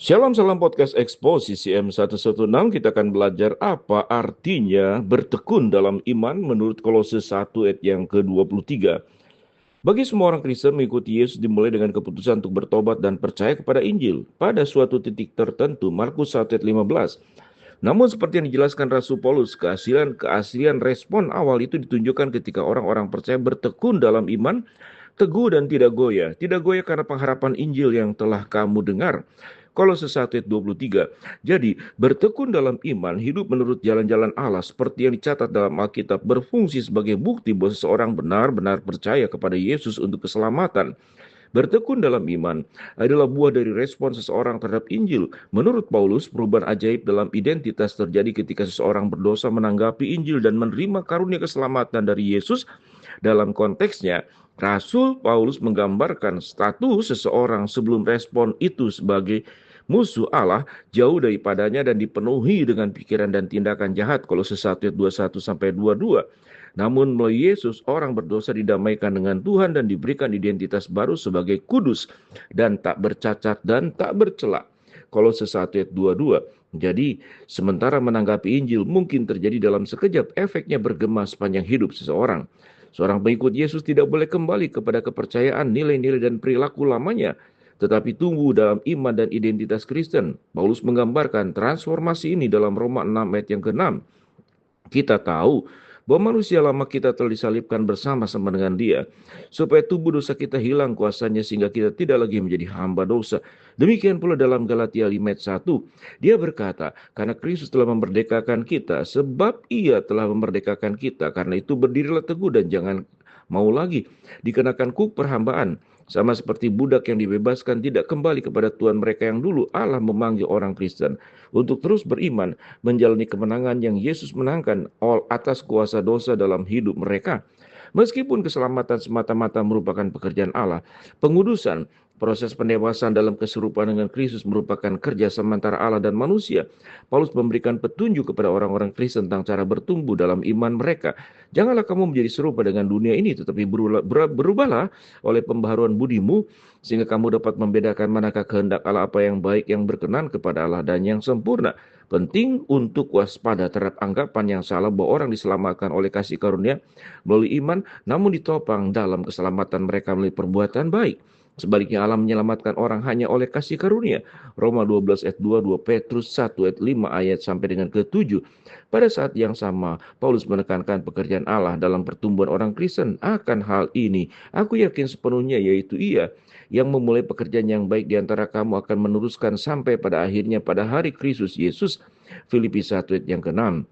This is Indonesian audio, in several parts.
Shalom salam podcast Expo CCM 116. Kita akan belajar apa artinya bertekun dalam iman menurut Kolose 1 ayat yang ke-23. Bagi semua orang Kristen, mengikuti Yesus dimulai dengan keputusan untuk bertobat dan percaya kepada Injil pada suatu titik tertentu. Markus 1 ayat 15. Namun seperti yang dijelaskan Rasul Paulus, keaslian respon awal itu ditunjukkan ketika orang-orang percaya bertekun dalam iman, teguh dan tidak goyah. Tidak goyah karena pengharapan Injil yang telah kamu dengar. Kolose 1 ayat 23. Jadi, bertekun dalam iman, hidup menurut jalan-jalan Allah seperti yang dicatat dalam Alkitab berfungsi sebagai bukti bahwa seseorang benar-benar percaya kepada Yesus untuk keselamatan. Bertekun dalam iman adalah buah dari respon seseorang terhadap Injil. Menurut Paulus, perubahan ajaib dalam identitas terjadi ketika seseorang berdosa menanggapi Injil dan menerima karunia keselamatan dari Yesus. Dalam konteksnya, Rasul Paulus menggambarkan status seseorang sebelum respon itu sebagai musuh Allah, jauh daripadanya dan dipenuhi dengan pikiran dan tindakan jahat. Kolose 1 ayat 21 sampai 22. Namun melalui Yesus, orang berdosa didamaikan dengan Tuhan dan diberikan identitas baru sebagai kudus dan tak bercacat dan tak bercela. Kolose 1 ayat 22. Jadi, sementara menanggapi Injil mungkin terjadi dalam sekejap, efeknya bergema sepanjang hidup seseorang. Seorang pengikut Yesus tidak boleh kembali kepada kepercayaan, nilai-nilai dan perilaku lamanya, tetapi tumbuh dalam iman dan identitas Kristen. Paulus menggambarkan transformasi ini dalam Roma 6 ayat yang ke-6. Kita tahu bahwa manusia lama kita telah disalibkan bersama-sama dengan Dia, supaya tubuh dosa kita hilang kuasanya sehingga kita tidak lagi menjadi hamba dosa. Demikian pula dalam Galatia 5 ayat 1, dia berkata, karena Kristus telah memerdekakan kita, sebab Ia telah memerdekakan kita, karena itu berdirilah teguh dan jangan mau lagi dikenakan kuk perhambaan. Sama seperti budak yang dibebaskan tidak kembali kepada Tuhan mereka yang dulu, Allah memanggil orang Kristen untuk terus beriman, menjalani kemenangan yang Yesus menangkan atas kuasa dosa dalam hidup mereka. Meskipun keselamatan semata-mata merupakan pekerjaan Allah, pengudusan, proses pendewasaan dalam keserupaan dengan Kristus merupakan kerja sementara Allah dan manusia. Paulus memberikan petunjuk kepada orang-orang Kristen tentang cara bertumbuh dalam iman mereka. Janganlah kamu menjadi serupa dengan dunia ini, tetapi berubahlah oleh pembaharuan budimu, sehingga kamu dapat membedakan manakah kehendak Allah, apa yang baik, yang berkenan kepada Allah, dan yang sempurna. Penting untuk waspada terhadap anggapan yang salah bahwa orang diselamatkan oleh kasih karunia melalui iman, namun ditopang dalam keselamatan mereka melalui perbuatan baik. Sebaliknya Allah menyelamatkan orang hanya oleh kasih karunia. Roma 12 ayat 2, 2 Petrus 1 ayat 5 ayat sampai dengan ke-7. Pada saat yang sama, Paulus menekankan pekerjaan Allah dalam pertumbuhan orang Kristen. Akan hal ini, aku yakin sepenuhnya, yaitu Ia yang memulai pekerjaan yang baik di antara kamu akan meneruskan sampai pada akhirnya pada hari Kristus Yesus. Filipi 1 ayat yang ke-6.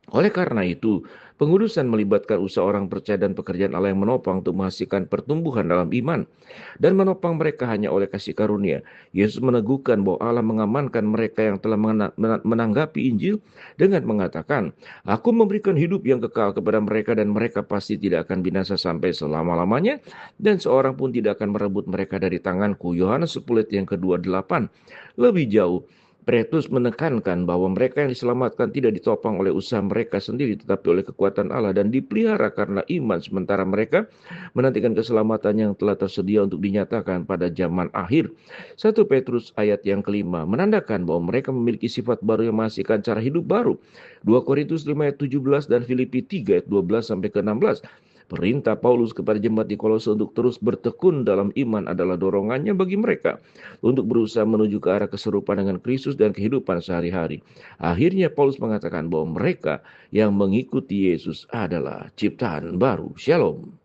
Oleh karena itu, pengudusan melibatkan usaha orang percaya dan pekerjaan Allah yang menopang untuk menghasilkan pertumbuhan dalam iman. Dan menopang mereka hanya oleh kasih karunia. Yesus meneguhkan bahwa Allah mengamankan mereka yang telah menanggapi Injil dengan mengatakan, Aku memberikan hidup yang kekal kepada mereka dan mereka pasti tidak akan binasa sampai selama-lamanya, dan seorang pun tidak akan merebut mereka dari tanganku. Yohanes 10 ayat yang ke-28. Lebih jauh, Petrus menekankan bahwa mereka yang diselamatkan tidak ditopang oleh usaha mereka sendiri, tetapi oleh kekuatan Allah dan dipelihara karena iman, sementara mereka menantikan keselamatan yang telah tersedia untuk dinyatakan pada zaman akhir. 1 Petrus ayat yang kelima menandakan bahwa mereka memiliki sifat baru yang menghasilkan cara hidup baru. 2 Korintus 5 ayat 17 dan Filipi 3 ayat 12 sampai ke 16. Perintah Paulus kepada jemaat di Kolose untuk terus bertekun dalam iman adalah dorongannya bagi mereka untuk berusaha menuju ke arah keserupaan dengan Kristus dan kehidupan sehari-hari. Akhirnya Paulus mengatakan bahwa mereka yang mengikuti Yesus adalah ciptaan baru. Shalom.